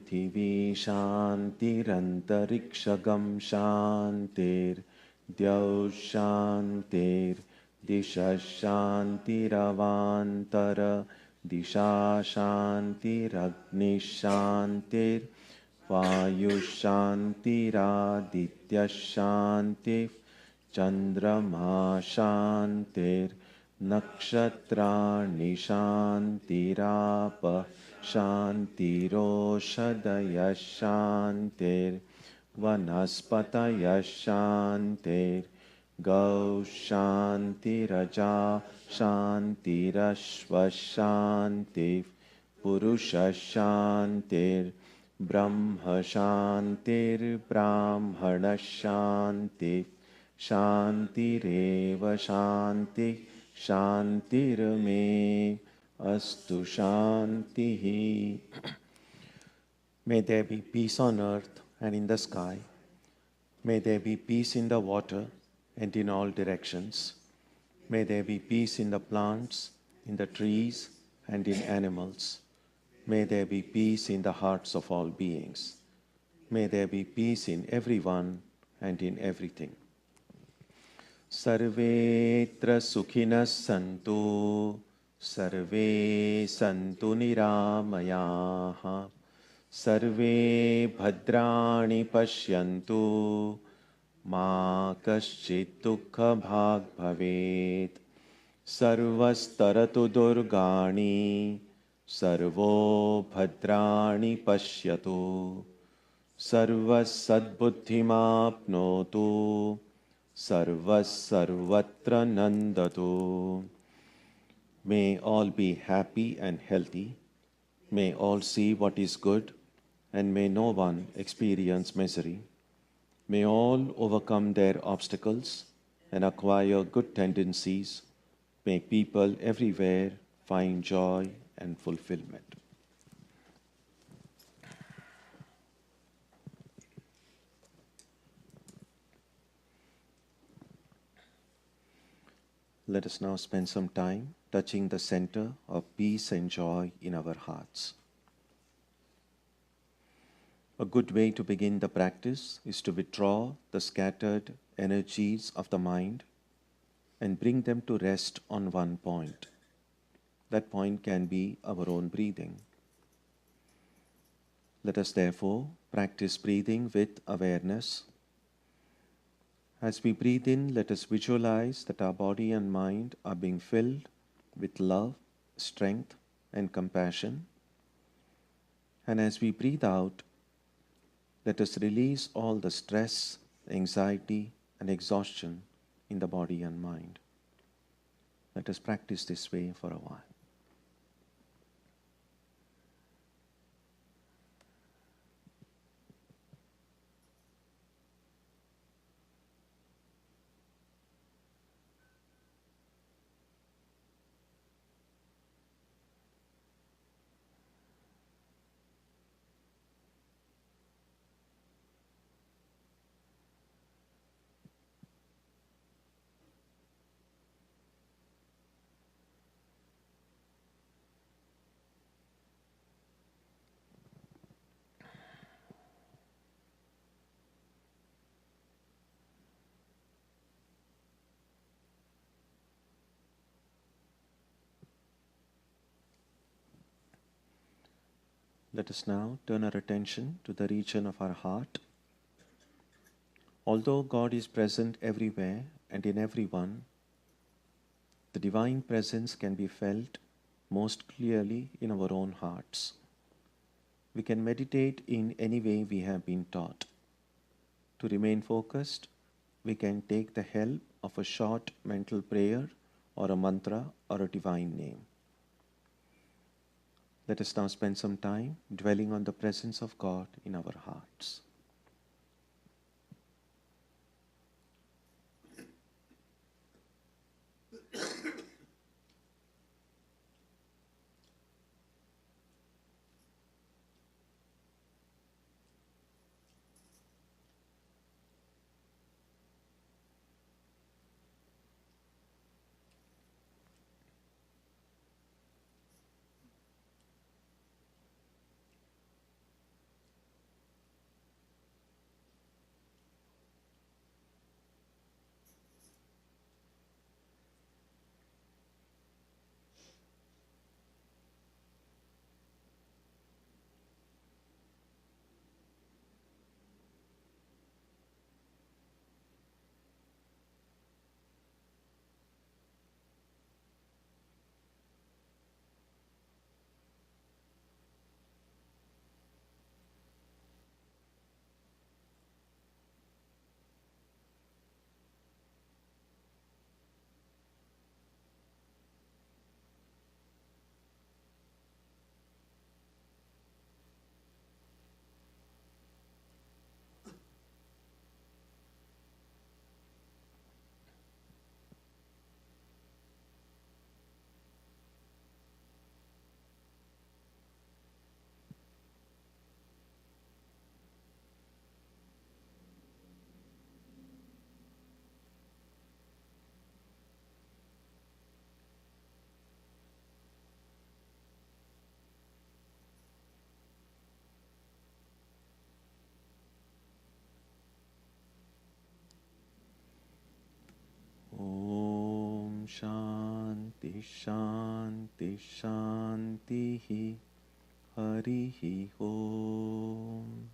Prithvi Shantirantariksha Shantir Dyaus Shantir Disha Shantiravantara Disha Shantiragni Shantir Vayu Shantiraditya Shantir Chandrama Shantir Nakshatrani Shantirapa Shantiroshadaya Shantir Vanaspataya Shantir Gau Shantiraja Shantirashva Shantir Purusha Shantir Brahma Shantir Brahmana Shantir Shantireva Shanti Shantirame Astu Shantihi. May there be peace on earth and in the sky. May there be peace in the water and in all directions. May there be peace in the plants, in the trees, and in animals. May there be peace in the hearts of all beings. May there be peace in everyone and in everything. Sarvetra sukhinas santu, sarve santu niramayaha, sarve bhadrani pashyantu, ma kaschit dukha bhag bhavet, sarvastaratu durgani, sarvo bhadrani pashyatu, sarvas sadbuddhimapnotu, sarvas sarvatra nandatu. May all be happy and healthy. May all see what is good, and may no one experience misery. May all overcome their obstacles and acquire good tendencies. May people everywhere find joy and fulfillment. Let us now spend some time touching the center of peace and joy in our hearts. A good way to begin the practice is to withdraw the scattered energies of the mind and bring them to rest on one point. That point can be our own breathing. Let us therefore practice breathing with awareness. As we breathe in, let us visualize that our body and mind are being filled with love, strength, and compassion. And as we breathe out, let us release all the stress, anxiety, and exhaustion in the body and mind. Let us practice this way for a while. Let us now turn our attention to the region of our heart. Although God is present everywhere and in everyone, the divine presence can be felt most clearly in our own hearts. We can meditate in any way we have been taught. To remain focused, we can take the help of a short mental prayer or a mantra or a divine name. Let us now spend some time dwelling on the presence of God in our hearts. Shanti Shanti Shanti Harihi Om.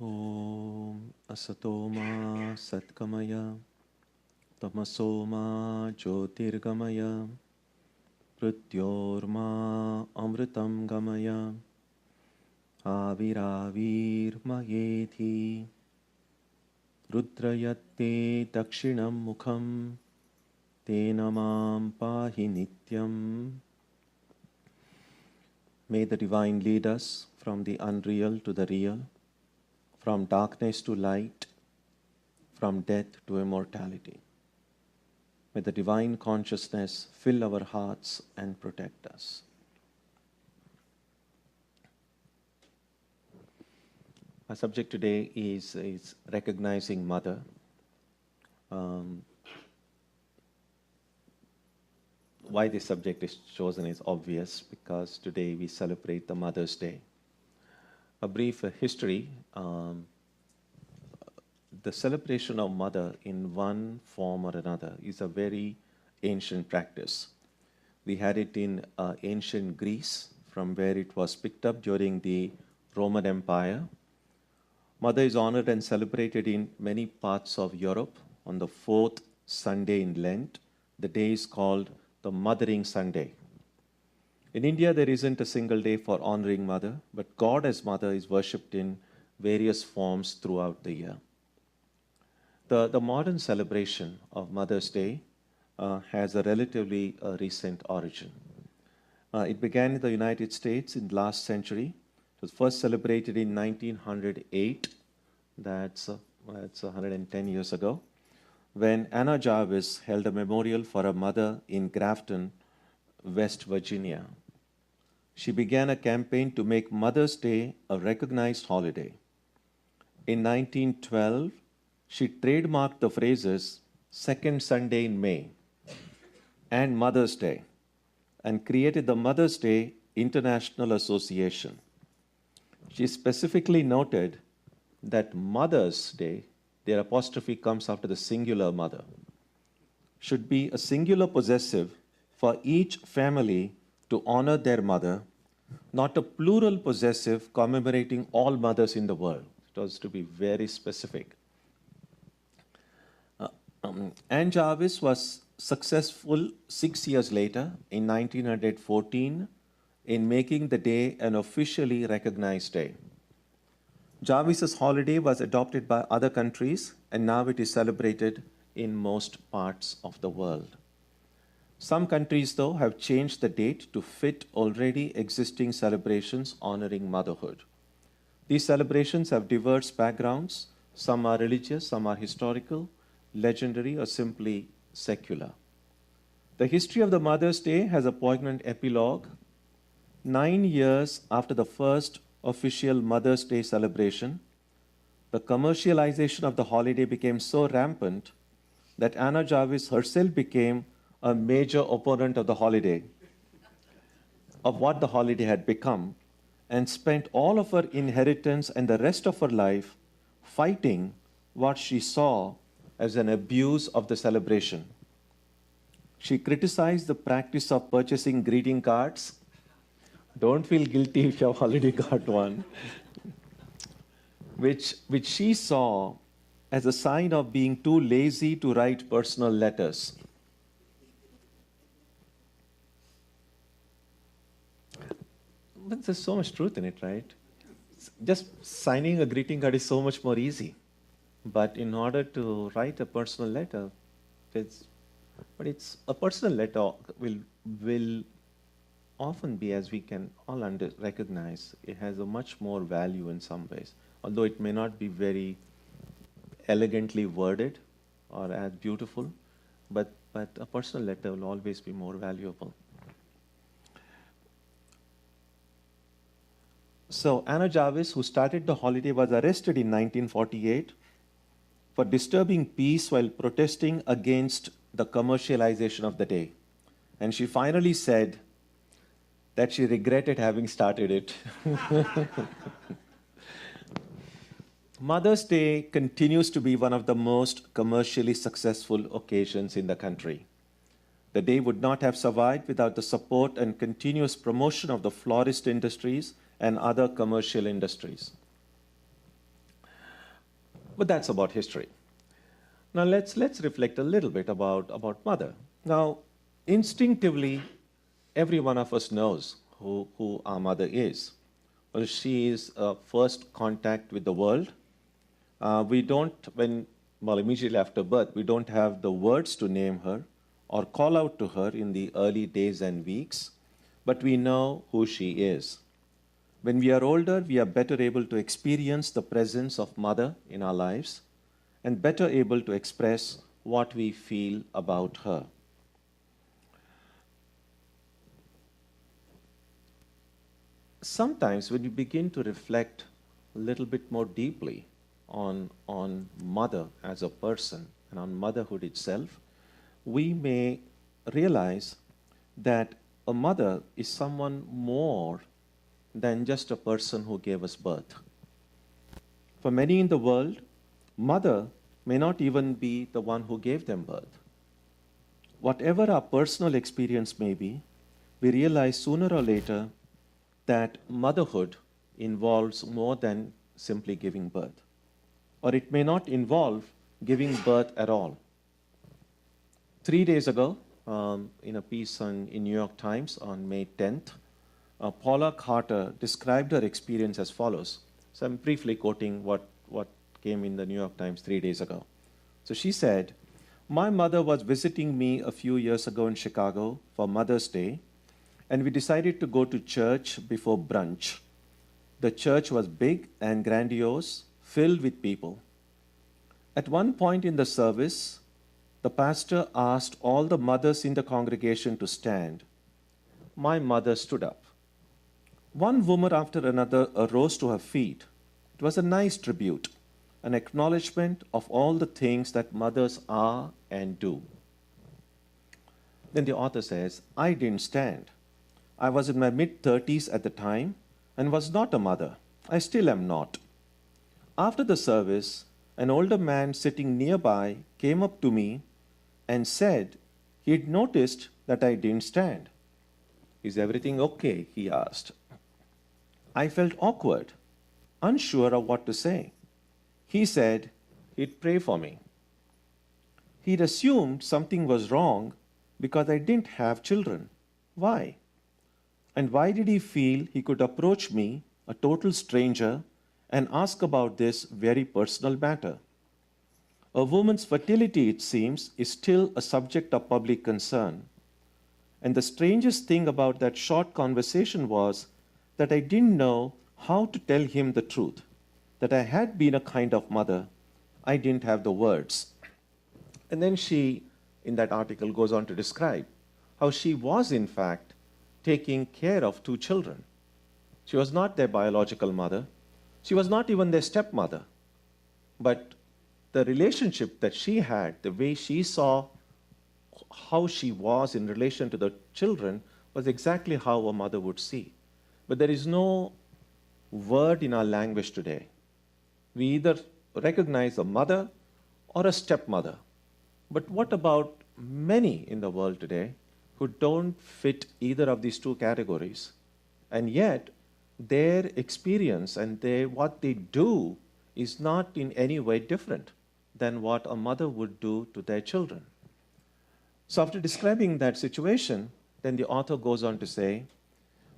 Om Asatoma Satkamaya Tamasoma Jyotirgamaya Prityorma Amritam Gamaya Aviravir Mayeti Rudrayate Dakshinam Mukham Tenamam Pahi Nityam. May the Divine lead us from the unreal to the real, from darkness to light, from death to immortality. May the Divine Consciousness fill our hearts and protect us. Our subject today is recognizing Mother. Why this subject is chosen is obvious, because today we celebrate the Mother's Day. A brief history. The celebration of Mother in one form or another is a very ancient practice. We had it in ancient Greece, from where it was picked up during the Roman Empire. Mother is honored and celebrated in many parts of Europe on the fourth Sunday in Lent. The day is called the Mothering Sunday. In India, there isn't a single day for honoring Mother, but God as Mother is worshipped in various forms throughout the year. The modern celebration of Mother's Day has a relatively recent origin. It began in the United States in the last century. It was first celebrated in 1908, that's 110 years ago, when Anna Jarvis held a memorial for her mother in Grafton, West Virginia. She began a campaign to make Mother's Day a recognized holiday. In 1912, she trademarked the phrases Second Sunday in May and Mother's Day, and created the Mother's Day International Association. She specifically noted that Mother's Day, their apostrophe comes after the singular mother, should be a singular possessive for each family to honor their mother, not a plural possessive commemorating all mothers in the world. It was to be very specific. Anne Jarvis was successful 6 years later, in 1914, in making the day an officially recognized day. Jarvis's holiday was adopted by other countries, and now it is celebrated in most parts of the world. Some countries, though, have changed the date to fit already existing celebrations honoring motherhood. These celebrations have diverse backgrounds. Some are religious, some are historical, legendary, or simply secular. The history of the Mother's Day has a poignant epilogue. 9 years after the first official Mother's Day celebration, the commercialization of the holiday became so rampant that Anna Jarvis herself became a major opponent of the holiday, of what the holiday had become, and spent all of her inheritance and the rest of her life fighting what she saw as an abuse of the celebration. She criticized the practice of purchasing greeting cards. Don't feel guilty if you have already got one. Which she saw as a sign of being too lazy to write personal letters. But there's so much truth in it, right? Just signing a greeting card is so much more easy. But in order to write a personal letter, it's a personal letter will often be, as we can all recognize, it has a much more value in some ways. Although it may not be very elegantly worded or as beautiful, but a personal letter will always be more valuable. So Anna Jarvis, who started the holiday, was arrested in 1948 for disturbing peace while protesting against the commercialization of the day. And she finally said that she regretted having started it. Mother's Day continues to be one of the most commercially successful occasions in the country. The day would not have survived without the support and continuous promotion of the florist industries and other commercial industries. But that's about history. Now let's reflect a little bit about mother. Now, instinctively, every one of us knows who our mother is. Well, she is first contact with the world. We don't, immediately after birth, we don't have the words to name her or call out to her in the early days and weeks, but we know who she is. When we are older, we are better able to experience the presence of mother in our lives and better able to express what we feel about her. Sometimes when we begin to reflect a little bit more deeply on mother as a person and on motherhood itself, we may realize that a mother is someone more than just a person who gave us birth. For many in the world, mother may not even be the one who gave them birth. Whatever our personal experience may be, we realize sooner or later that motherhood involves more than simply giving birth. Or it may not involve giving birth at all. 3 days ago, in a piece in New York Times on May 10th, Paula Carter described her experience as follows. So I'm briefly quoting what came in the New York Times 3 days ago. So she said, "My mother was visiting me a few years ago in Chicago for Mother's Day, and we decided to go to church before brunch. The church was big and grandiose, filled with people. At one point in the service, the pastor asked all the mothers in the congregation to stand. My mother stood up. One woman after another arose to her feet. It was a nice tribute, an acknowledgement of all the things that mothers are and do." Then the author says, "I didn't stand. I was in my mid-30s at the time and was not a mother. I still am not. After the service, an older man sitting nearby came up to me and said he'd noticed that I didn't stand. 'Is everything okay?' he asked. I felt awkward, unsure of what to say. He said he'd pray for me. He'd assumed something was wrong because I didn't have children. Why? And why did he feel he could approach me, a total stranger, and ask about this very personal matter? A woman's fertility, it seems, is still a subject of public concern. And the strangest thing about that short conversation was that I didn't know how to tell him the truth, that I had been a kind of mother. I didn't have the words." And then she, in that article, goes on to describe how she was, in fact, taking care of 2 children. She was not their biological mother. She was not even their stepmother. But the relationship that she had, the way she saw how she was in relation to the children, was exactly how a mother would see. But there is no word in our language today. We either recognize a mother or a stepmother. But what about many in the world today who don't fit either of these 2 categories? And yet, their experience and what they do is not in any way different than what a mother would do to their children. So after describing that situation, then the author goes on to say,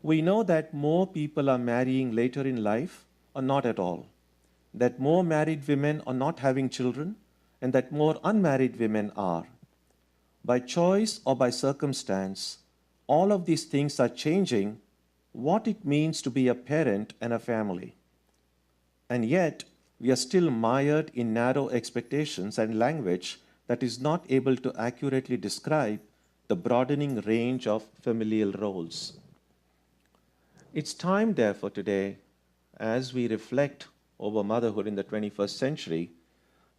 "We know that more people are marrying later in life or not at all, that more married women are not having children, and that more unmarried women are. By choice or by circumstance, all of these things are changing what it means to be a parent and a family. And yet, we are still mired in narrow expectations and language that is not able to accurately describe the broadening range of familial roles." It's time, therefore, today, as we reflect over motherhood in the 21st century,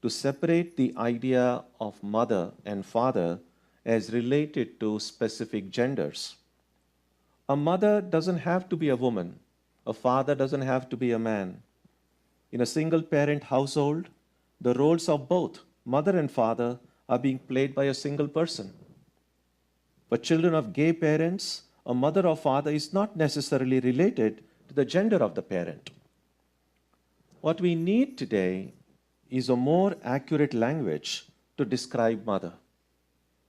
to separate the idea of mother and father as related to specific genders. A mother doesn't have to be a woman. A father doesn't have to be a man. In a single-parent household, the roles of both mother and father are being played by a single person. For children of gay parents, a mother or father is not necessarily related to the gender of the parent. What we need today is a more accurate language to describe mother.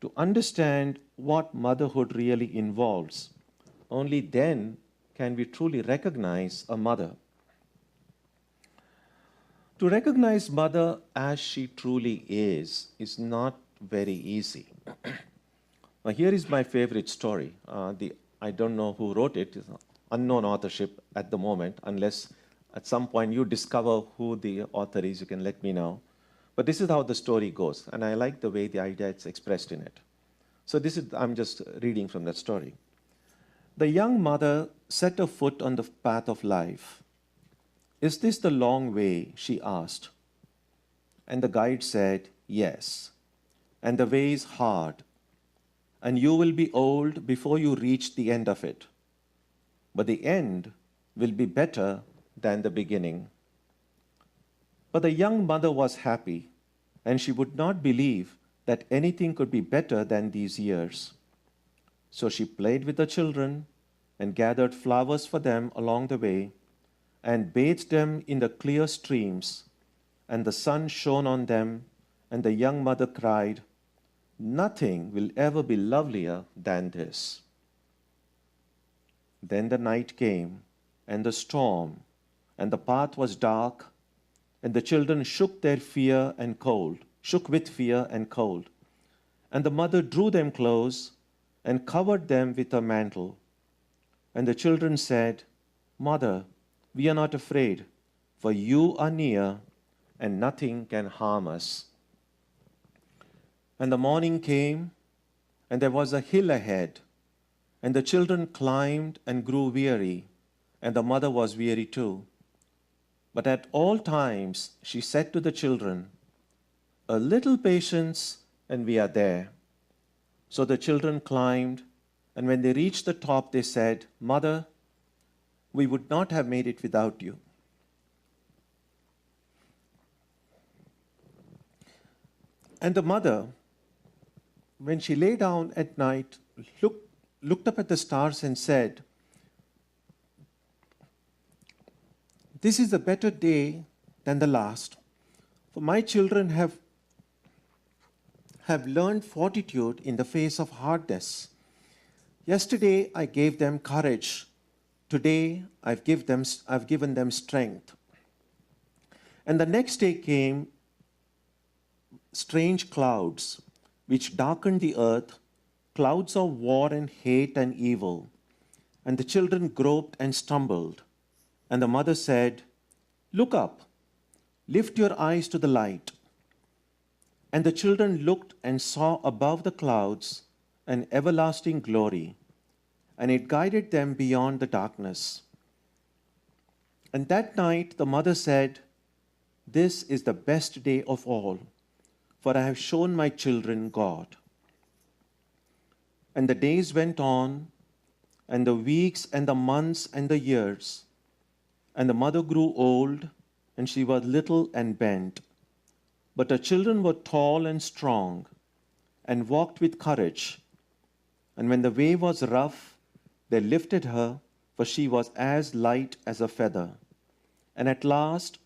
To understand what motherhood really involves, only then can we truly recognize a mother. To recognize mother as she truly is not very easy. Now, here is my favorite story. I don't know who wrote it. It's unknown authorship at the moment. Unless at some point you discover who the author is, you can let me know. But this is how the story goes, and I like the way the idea is expressed in it. So I'm just reading from that story. The young mother set her foot on the path of life. "Is this the long way?" she asked. And the guide said, "Yes. And the way is hard, and you will be old before you reach the end of it. But the end will be better than the beginning." But the young mother was happy, and she would not believe that anything could be better than these years. So she played with the children and gathered flowers for them along the way and bathed them in the clear streams, and the sun shone on them, and the young mother cried, "Nothing will ever be lovelier than this." Then the night came, and the storm, and the path was dark, and the children shook with fear and cold. And the mother drew them close and covered them with a mantle. And the children said, "Mother, we are not afraid, for you are near, and nothing can harm us." And the morning came, and there was a hill ahead, and the children climbed and grew weary, and the mother was weary too. But at all times she said to the children, "A little patience, and we are there." So the children climbed, and when they reached the top, they said, "Mother, we would not have made it without you." And the mother, when she lay down at night, looked up at the stars and said, "This is a better day than the last, for my children have learned fortitude in the face of hardness. Yesterday I gave them courage. Today I've given them strength." And the next day came strange clouds, which darkened the earth, clouds of war and hate and evil. And the children groped and stumbled. And the mother said, "Look up, lift your eyes to the light." And the children looked and saw above the clouds an everlasting glory, and it guided them beyond the darkness. And that night the mother said, "This is the best day of all, for I have shown my children God." And the days went on, and the weeks and the months and the years, and the mother grew old, and she was little and bent. But her children were tall and strong, and walked with courage. And when the way was rough, they lifted her, for she was as light as a feather. And at last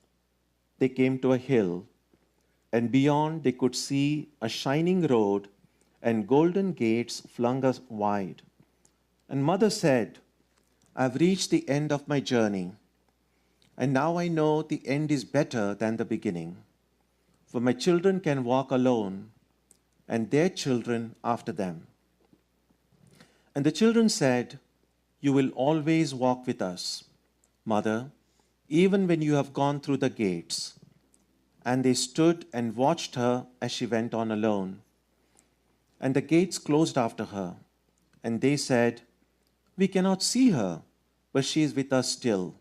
they came to a hill, and beyond they could see a shining road and golden gates flung us wide. And mother said, "I've reached the end of my journey, and now I know the end is better than the beginning. For my children can walk alone, and their children after them." And the children said, "You will always walk with us, Mother, even when you have gone through the gates." And they stood and watched her as she went on alone. And the gates closed after her, and they said, "We cannot see her, but she is with us still."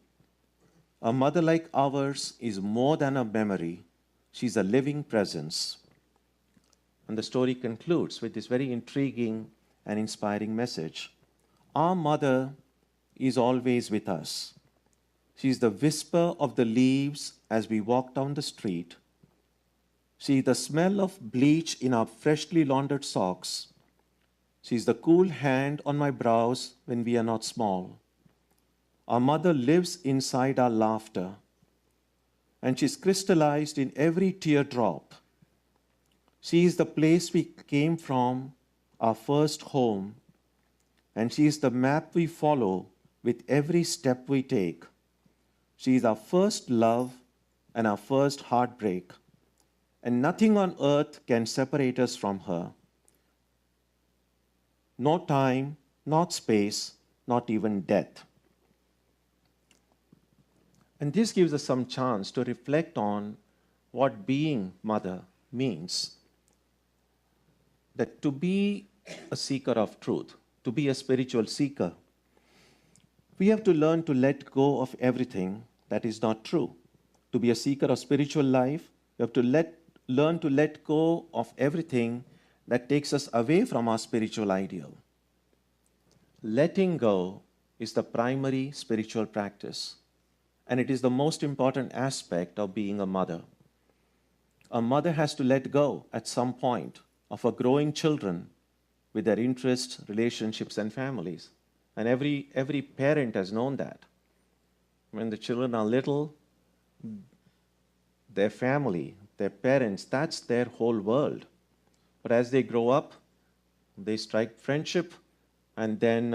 A mother like ours is more than a memory. She's a living presence. And the story concludes with this very intriguing and inspiring message. Our mother is always with us. She is the whisper of the leaves as we walk down the street. She is the smell of bleach in our freshly laundered socks. She is the cool hand on my brows when we are not small. Our mother lives inside our laughter. and she's crystallized in every teardrop. She is the place we came from, our first home, and she is the map we follow with every step we take. She is our first love and our first heartbreak, and nothing on earth can separate us from her. No time, not space, not even death. And this gives us some chance to reflect on what being mother means. That to be a seeker of truth, to be a spiritual seeker, we have to learn to let go of everything that is not true. To be a seeker of spiritual life, we have to learn to let go of everything that takes us away from our spiritual ideal. Letting go is the primary spiritual practice, and it is the most important aspect of being a mother. A mother has to let go at some point of her growing children with their interests, relationships, and families. And every parent has known that. When the children are little, their family, their parents, that's their whole world. But as they grow up, they strike friendship, and then,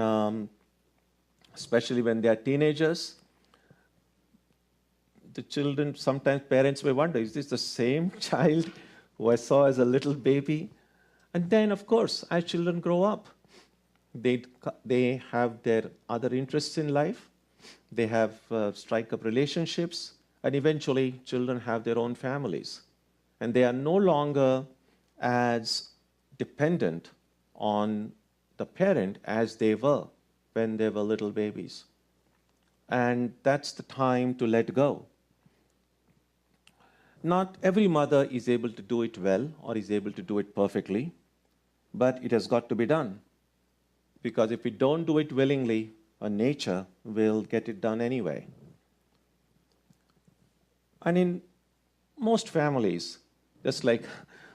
especially when they are teenagers, the children, sometimes parents may wonder, is this the same child who I saw as a little baby? And then, of course, as children grow up, they have their other interests in life, they have strike up relationships, and eventually children have their own families. And they are no longer as dependent on the parent as they were when they were little babies. And that's the time to let go. Not every mother is able to do it well or is able to do it perfectly, but it has got to be done. Because if we don't do it willingly, nature will get it done anyway. And in most families, just like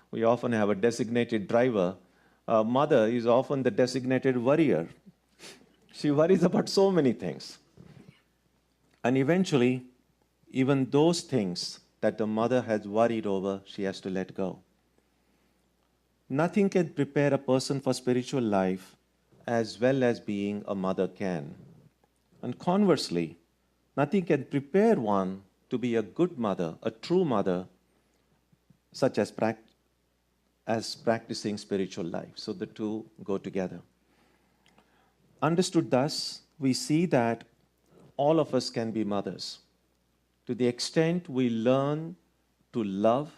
we often have a designated driver, a mother is often the designated worrier. She worries about so many things. And eventually, even those things that the mother has worried over, she has to let go. Nothing can prepare a person for spiritual life as well as being a mother can. And conversely, nothing can prepare one to be a good mother, a true mother, such as practicing spiritual life. So the two go together. Understood thus, we see that all of us can be mothers. To the extent we learn to love,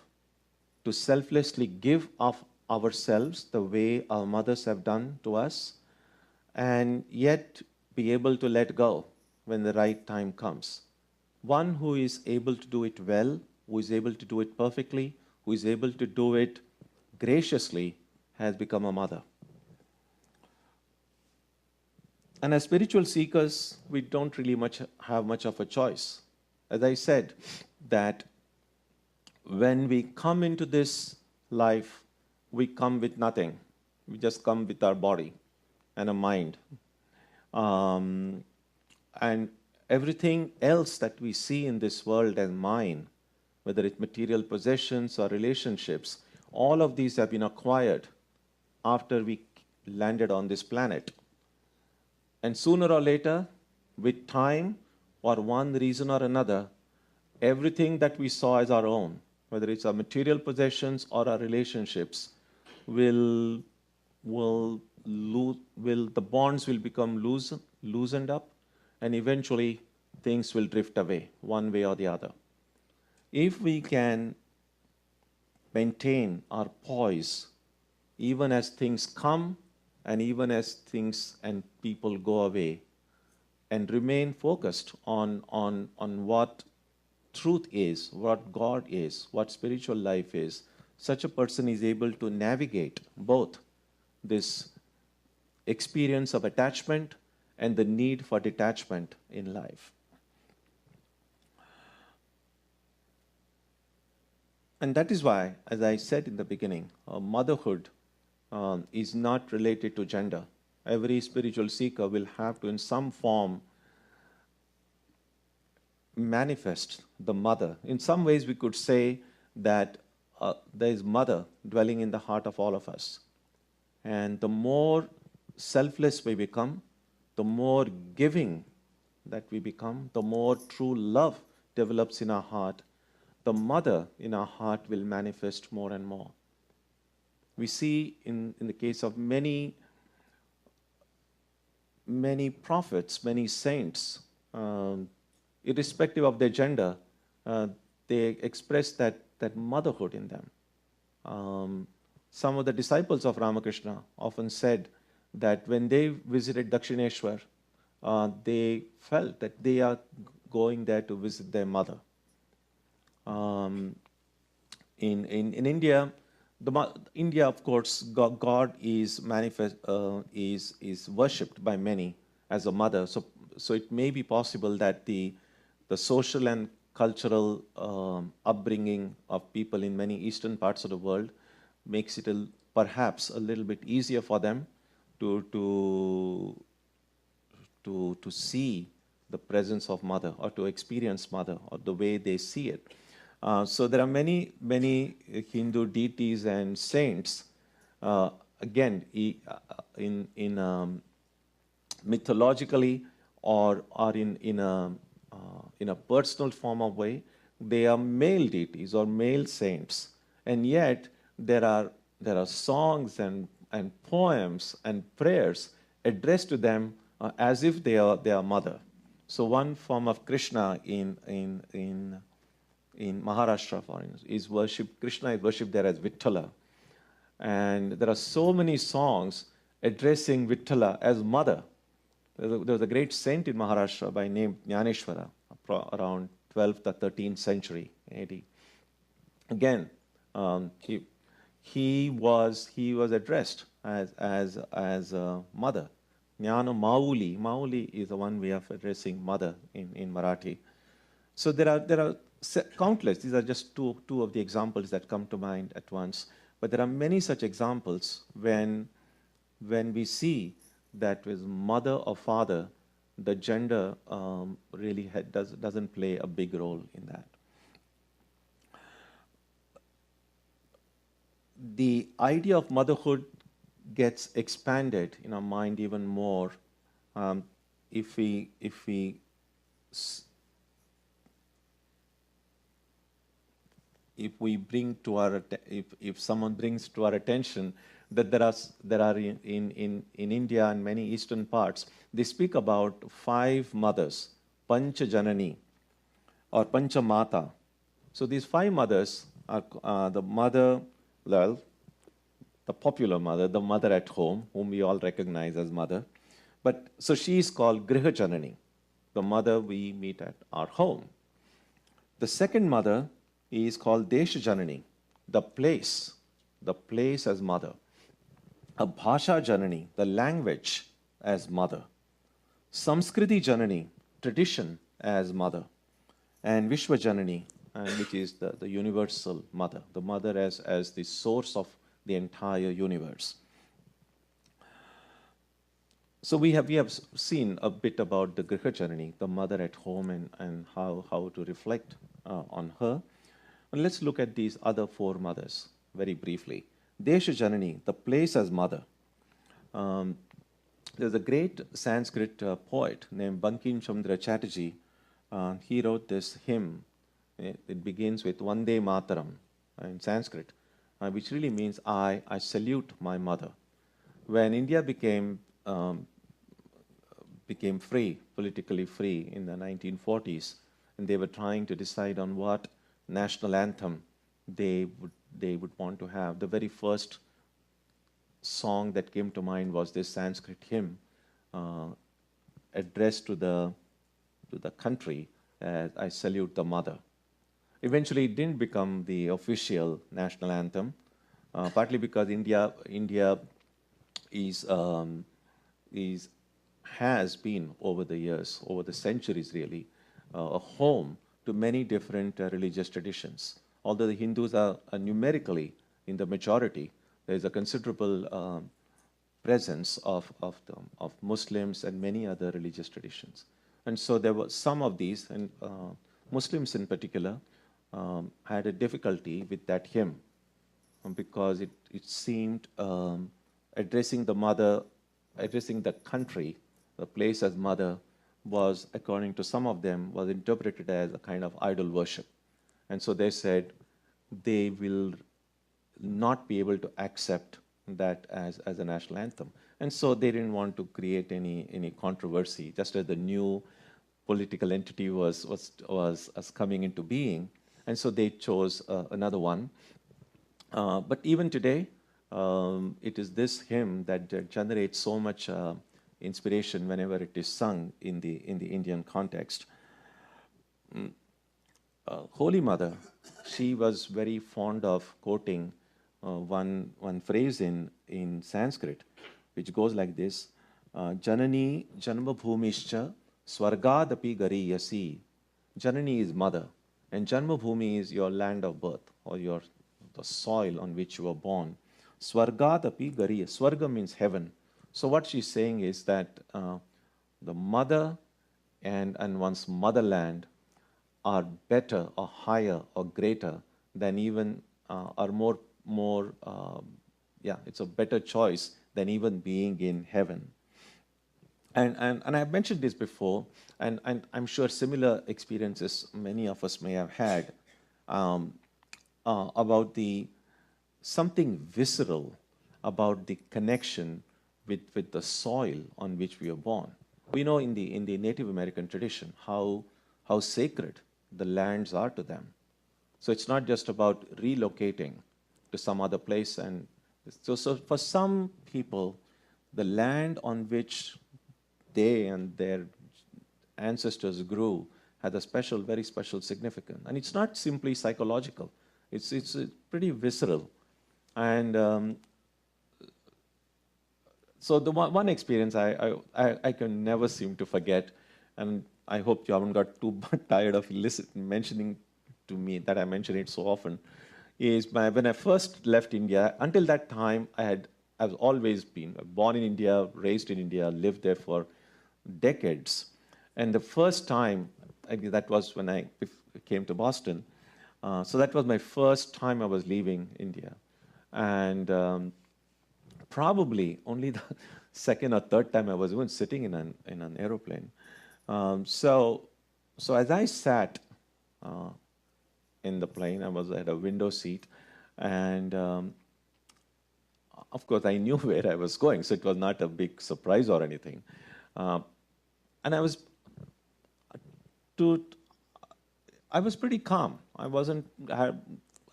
to selflessly give of ourselves the way our mothers have done to us, and yet be able to let go when the right time comes. One who is able to do it well, who is able to do it perfectly, who is able to do it graciously, has become a mother. And as spiritual seekers, we don't really have much of a choice. As I said, that when we come into this life, we come with nothing. We just come with our body and a mind. And everything else that we see in this world as mine, whether it's material possessions or relationships, all of these have been acquired after we landed on this planet. And sooner or later, with time, for one reason or another, everything that we saw as our own, whether it's our material possessions or our relationships, the bonds will become loosened up, and eventually things will drift away, one way or the other. If we can maintain our poise, even as things come, and even as things and people go away, and remain focused on what truth is, what God is, what spiritual life is, such a person is able to navigate both this experience of attachment and the need for detachment in life. And that is why, as I said in the beginning, motherhood is not related to gender. Every spiritual seeker will have to, in some form, manifest the mother. In some ways, we could say that there is mother dwelling in the heart of all of us. And the more selfless we become, the more giving that we become, the more true love develops in our heart, the mother in our heart will manifest more and more. We see in the case of many prophets, many saints, irrespective of their gender, they express that motherhood in them. Some of the disciples of Ramakrishna often said that when they visited Dakshineshwar, they felt that they are going there to visit their mother. In India, India, of course, God is is worshipped by many as a mother. So it may be possible that the social and cultural upbringing of people in many eastern parts of the world makes it perhaps a little bit easier for them to see the presence of mother, or to experience mother, or the way they see it. So there are many Hindu deities and saints. Again, in mythologically or in a personal form of way, they are male deities or male saints, and yet there are songs and poems and prayers addressed to them as if they are their mother. So one form of Krishna in Maharashtra, for instance, is worshipped. Krishna is worshipped there as Vitthala, and there are so many songs addressing Vitthala as mother. There was a great saint in Maharashtra by name Jnaneshwara, around 12th or 13th century AD. Again, he was addressed as a mother. Jnana Mauli. Mauli is the one way of addressing mother in Marathi. So there are countless. These are just two of the examples that come to mind at once. But there are many such examples when we see that with mother or father, the gender really doesn't play a big role in that. The idea of motherhood gets expanded in our mind even more if someone brings to our attention that there are in India and many eastern parts, they speak about 5 mothers, Pancha Janani or Pancha Mata. So these 5 mothers are the mother, well, the popular mother, the mother at home, whom we all recognize as mother. But so she is called Griha Janani, the mother we meet at our home. The second mother is called Desha Janani, the place as mother. A Bhasha Janani, the language as mother. Samskriti Janani, tradition as mother. And Vishwa Janani, which is the universal mother, the mother as the source of the entire universe. So we have seen a bit about the Griha Janani, the mother at home, and how to reflect on her. And let's look at these other 4 mothers very briefly. Desha Janani, the place as mother. There's a great Sanskrit poet named Bankim Chandra Chatterjee. He wrote this hymn. It begins with Vande Mataram in Sanskrit, which really means I salute my mother. When India became free, politically free in the 1940s, and they were trying to decide on what national anthem they would want to have, the very first song that came to mind was this Sanskrit hymn addressed to the country as I salute the mother. Eventually, it didn't become the official national anthem, partly because India has been over the years, over the centuries really, a home to many different religious traditions. Although the Hindus are numerically in the majority, there is a considerable presence of Muslims and many other religious traditions. And so there were some of these, and Muslims in particular had a difficulty with that hymn because it seemed addressing the mother, addressing the country, the place as mother was, according to some of them, was interpreted as a kind of idol worship. And so they said they will not be able to accept that as a national anthem. And so they didn't want to create any controversy, just as the new political entity was coming into being. And so they chose another one. But even today, it is this hymn that generates so much inspiration whenever it is sung in the Indian context. Holy Mother, she was very fond of quoting one phrase in Sanskrit, which goes like this: Janani Janma Bhumischa Swargadapi Gariyasi. Janani is mother, and Janma Bhumi is your land of birth, or the soil on which you were born. Swargadapi Gariya. Swarga means heaven. So what she's saying is that the mother and one's motherland are better or higher or greater than even are more it's a better choice than even being in heaven. And I've mentioned this before, and I'm sure similar experiences many of us may have had about something visceral about the connection with the soil on which we are born. We know in the Native American tradition how sacred the lands are to them. So it's not just about relocating to some other place. And so for some people, the land on which they and their ancestors grew had a special, very special significance. And it's not simply psychological. It's pretty visceral. And so the one experience I can never seem to forget, and I hope you haven't got too tired of mentioning to me that I mention it so often, is when I first left India. Until that time, I've always been born in India, raised in India, lived there for decades. And the first time, that was when I came to Boston. So that was my first time I was leaving India. And probably only the second or third time I was even sitting in an aeroplane. So as I sat in the plane, I was at a window seat, and of course I knew where I was going, so it was not a big surprise or anything. And I was pretty calm. I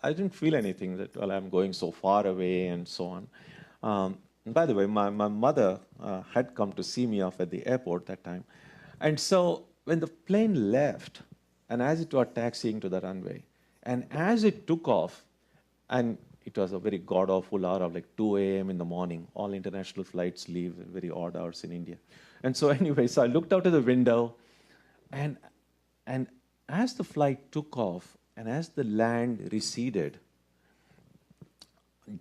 didn't feel anything that, well, I'm going so far away and so on. And by the way, my mother had come to see me off at the airport that time. And so when the plane left, and as it was taxiing to the runway, and as it took off, and it was a very god-awful hour of like 2 a.m. in the morning. All international flights leave at very odd hours in India. And so anyway, so I looked out of the window, and as the flight took off, and as the land receded,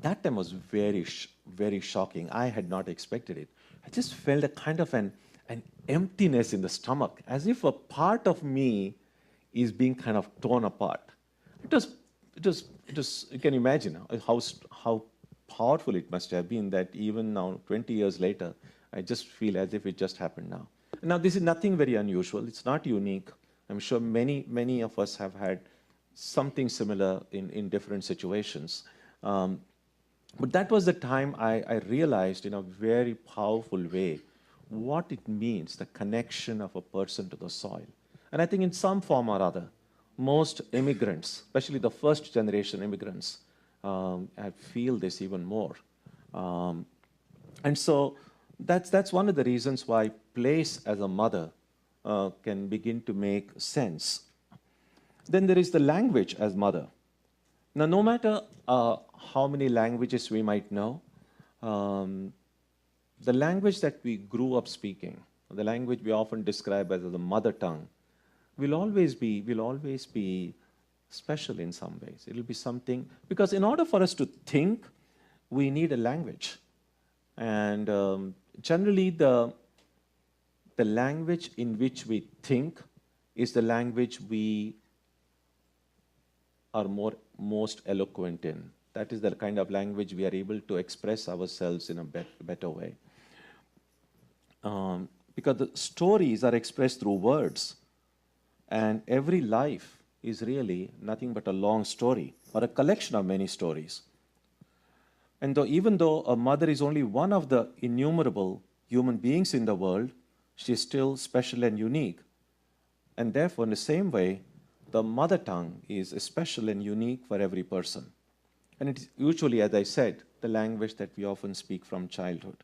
that time was very, very shocking. I had not expected it. I just felt a kind of an emptiness in the stomach, as if a part of me is being kind of torn apart. It was. You can imagine how powerful it must have been that even now, 20 years later, I just feel as if it just happened now. Now, this is nothing very unusual. It's not unique. I'm sure many of us have had something similar in different situations. But that was the time I realized in a very powerful way what it means, the connection of a person to the soil. And I think in some form or other, most immigrants, especially the first generation immigrants, feel this even more. And so that's one of the reasons why place as a mother can begin to make sense. Then there is the language as mother. Now, no matter how many languages we might know, the language that we grew up speaking, the language we often describe as the mother tongue, will always be special in some ways. It'll be something, because in order for us to think, we need a language. And generally, the language in which we think is the language we are most eloquent in. That is the kind of language we are able to express ourselves in a better way. Because the stories are expressed through words, and every life is really nothing but a long story or a collection of many stories. And even though a mother is only one of the innumerable human beings in the world, she is still special and unique. And therefore, in the same way, the mother tongue is special and unique for every person. And it is usually, as I said, the language that we often speak from childhood.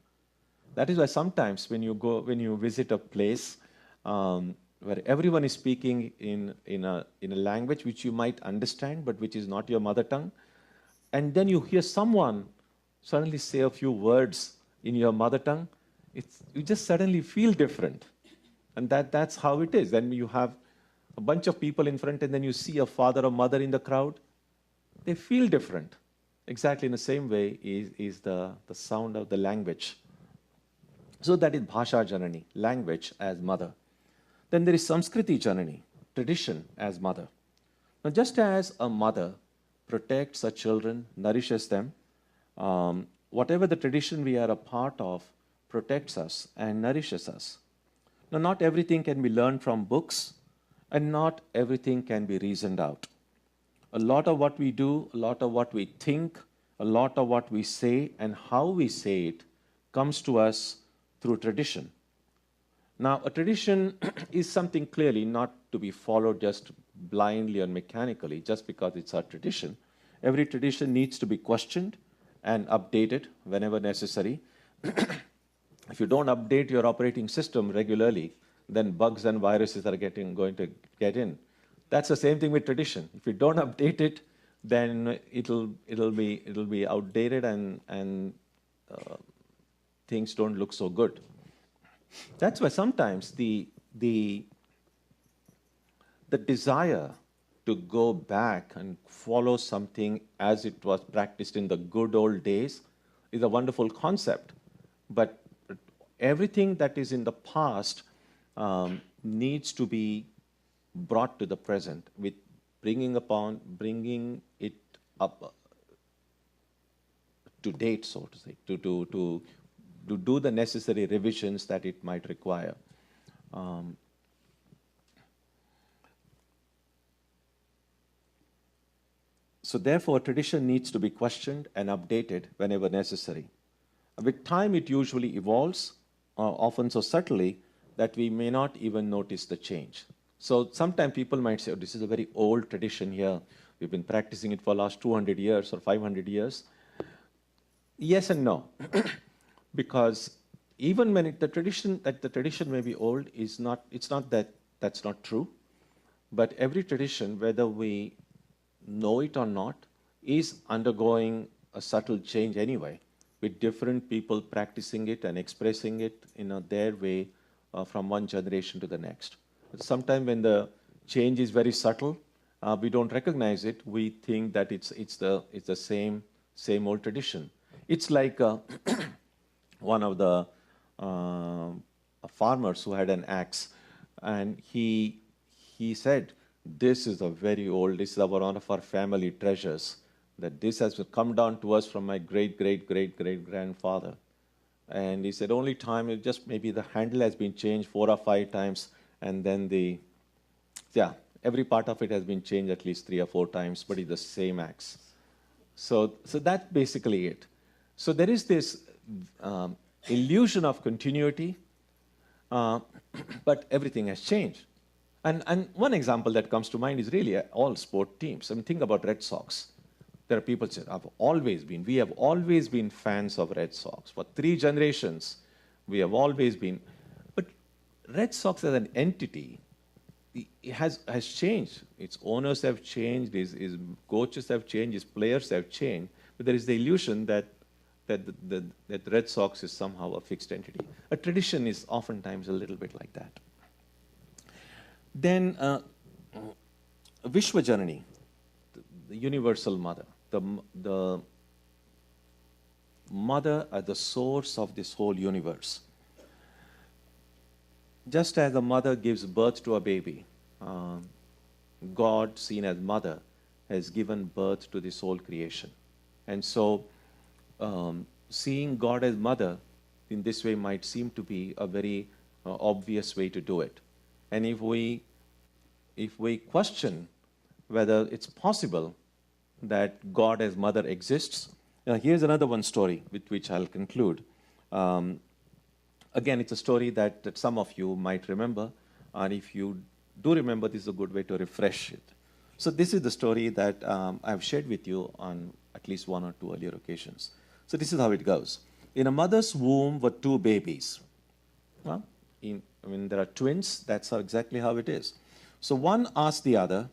That is why sometimes when you visit a place where everyone is speaking in a language which you might understand, but which is not your mother tongue, and then you hear someone suddenly say a few words in your mother tongue, you just suddenly feel different. And that's how it is. Then you have a bunch of people in front, and then you see a father or mother in the crowd, they feel different. Exactly in the same way is the sound of the language. So that is Bhasha Janani, language as mother. Then there is Samskriti Janani, tradition as mother. Now, just as a mother protects her children, nourishes them, whatever the tradition we are a part of protects us and nourishes us. Now, not everything can be learned from books, and not everything can be reasoned out. A lot of what we do, a lot of what we think, a lot of what we say, and how we say it comes to us through tradition. Now, a tradition is something clearly not to be followed just blindly or mechanically, just because it's our tradition. Every tradition needs to be questioned and updated whenever necessary. If you don't update your operating system regularly, then bugs and viruses are going to get in. That's the same thing with tradition. If you don't update it, then it'll be outdated and things don't look so good. That's why sometimes the desire to go back and follow something as it was practiced in the good old days is a wonderful concept. But everything that is in the past needs to be brought to the present with bringing it up to date, so to say, to do the necessary revisions that it might require. So therefore, tradition needs to be questioned and updated whenever necessary. With time, it usually evolves, often so subtly that we may not even notice the change. So sometimes people might say, oh, this is a very old tradition here. We've been practicing it for the last 200 years or 500 years. Yes and no. Because even when the tradition may be old, it's not that that's not true. But every tradition, whether we know it or not, is undergoing a subtle change anyway, with different people practicing it and expressing it in their way from one generation to the next. Sometimes when the change is very subtle, we don't recognize it. We think that it's the same old tradition. It's like one of the farmers who had an axe, and he said, this is one of our family treasures, that this has come down to us from my great grandfather. And he said, only time, it just maybe the handle has been changed 4 or 5 times, and then every part of it has been changed at least 3 or 4 times, but it's the same axe. So that's basically it. So there is this illusion of continuity, but everything has changed. And one example that comes to mind is really all sport teams. I mean, think about Red Sox. There are people who say, we have always been fans of Red Sox. For 3 generations, we have always been. But Red Sox as an entity, it has changed. Its owners have changed, his coaches have changed, his players have changed. But there is the illusion that Red Sox is somehow a fixed entity. A tradition is oftentimes a little bit like that. Then Vishwajanani, the universal mother, the mother as the source of this whole universe. Just as a mother gives birth to a baby, God, seen as mother, has given birth to this whole creation. And so, seeing God as mother in this way might seem to be a very obvious way to do it. And if we question whether it's possible that God as mother exists, here's another one story with which I'll conclude. Again, it's a story that some of you might remember, and if you do remember, this is a good way to refresh it. So this is the story that I've shared with you on at least one or two earlier occasions. So this is how it goes. In a mother's womb were two babies. Well, there are twins, that's exactly how it is. So one asked the other,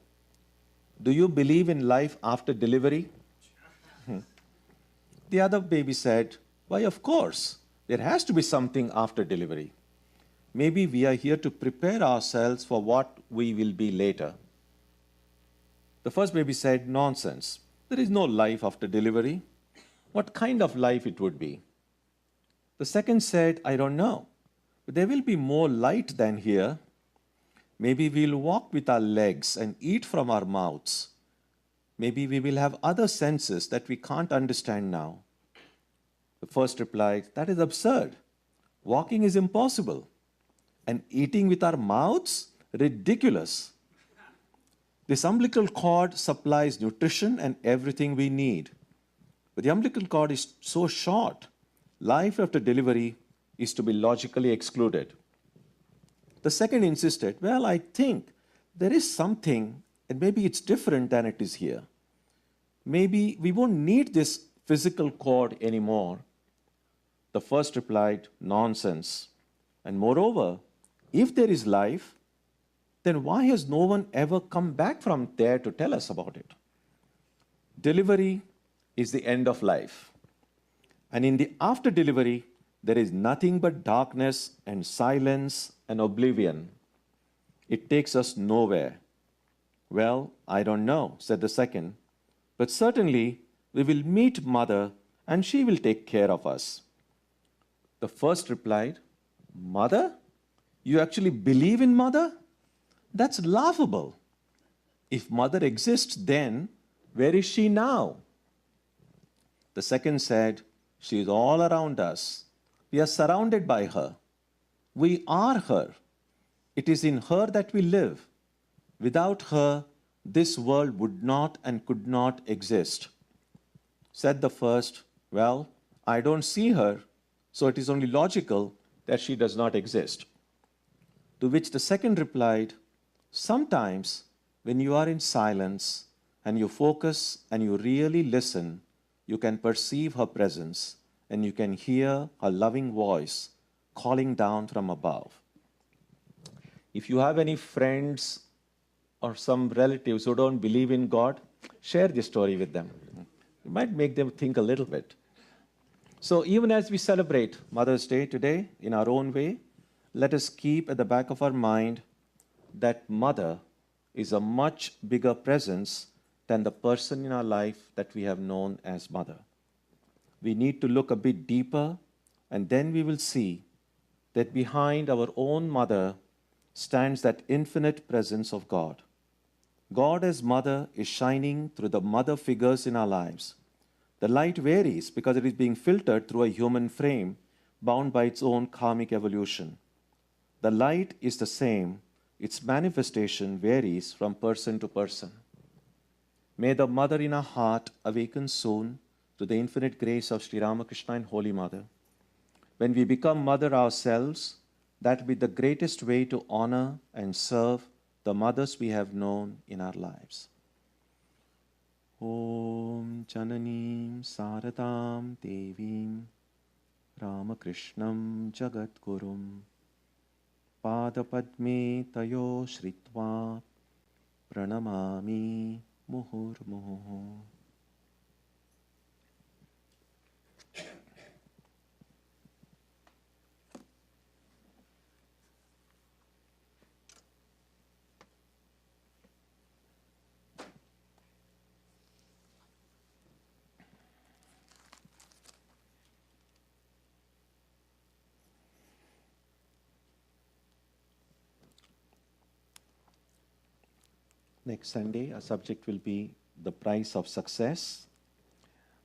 "Do you believe in life after delivery?" The other baby said, "Why, of course. There has to be something after delivery. Maybe we are here to prepare ourselves for what we will be later." The first baby said, "Nonsense. There is no life after delivery. What kind of life it would be?" The second said, "I don't know. But there will be more light than here. Maybe we'll walk with our legs and eat from our mouths. Maybe we will have other senses that we can't understand now." The first replied, "That is absurd. Walking is impossible. And eating with our mouths? Ridiculous. This umbilical cord supplies nutrition and everything we need. But the umbilical cord is so short. Life after delivery is to be logically excluded." The second insisted, "Well, I think there is something, and maybe it's different than it is here. Maybe we won't need this physical cord anymore." The first replied, "Nonsense. And moreover, if there is life, then why has no one ever come back from there to tell us about it? Delivery is the end of life. And in the after delivery, there is nothing but darkness and silence and oblivion. It takes us nowhere." "Well, I don't know," said the second, "but certainly we will meet Mother and she will take care of us." The first replied, "Mother? You actually believe in Mother? That's laughable. If Mother exists then, where is she now?" The second said, "She is all around us. We are surrounded by her. We are her. It is in her that we live. Without her, this world would not and could not exist." Said the first, "Well, I don't see her, so it is only logical that she does not exist." To which the second replied, "Sometimes when you are in silence and you focus and you really listen, you can perceive her presence and you can hear her loving voice calling down from above." If you have any friends or some relatives who don't believe in God, share this story with them. It might make them think a little bit. So even as we celebrate Mother's Day today in our own way, let us keep at the back of our mind that Mother is a much bigger presence than the person in our life that we have known as Mother. We need to look a bit deeper, and then we will see that behind our own mother stands that infinite presence of God. God as Mother is shining through the mother figures in our lives. The light varies because it is being filtered through a human frame bound by its own karmic evolution. The light is the same, its manifestation varies from person to person. May the Mother in our heart awaken soon to the infinite grace of Sri Ramakrishna and Holy Mother. When we become Mother ourselves, that will be the greatest way to honor and serve the mothers we have known in our lives. Om Jananim Saradam Devim Ramakrishnam Jagadgurum Padapadme Tayo Shritva Pranamami Muhurmuhu. Next Sunday, our subject will be the price of success.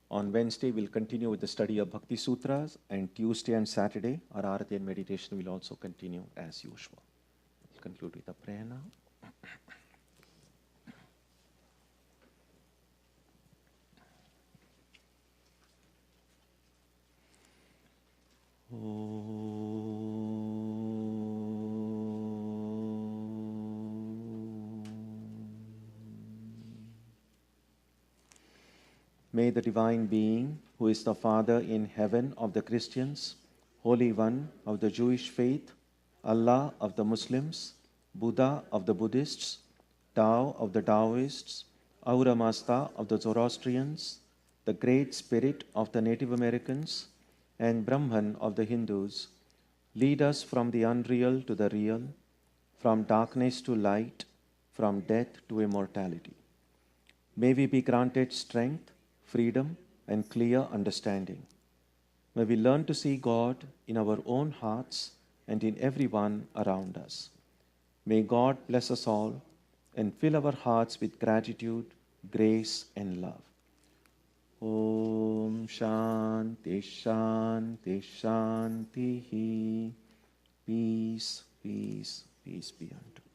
On Wednesday, we'll continue with the study of Bhakti Sutras, and Tuesday and Saturday, our Arati and meditation will also continue as usual. We'll conclude with a prayer now. May the Divine Being, who is the Father in heaven of the Christians, Holy One of the Jewish faith, Allah of the Muslims, Buddha of the Buddhists, Tao of the Taoists, Ahura Mazda of the Zoroastrians, the Great Spirit of the Native Americans, and Brahman of the Hindus, lead us from the unreal to the real, from darkness to light, from death to immortality. May we be granted strength, freedom, and clear understanding. May we learn to see God in our own hearts and in everyone around us. May God bless us all and fill our hearts with gratitude, grace, and love. Om Shanti Shanti Shanti. Peace, peace, peace be unto you.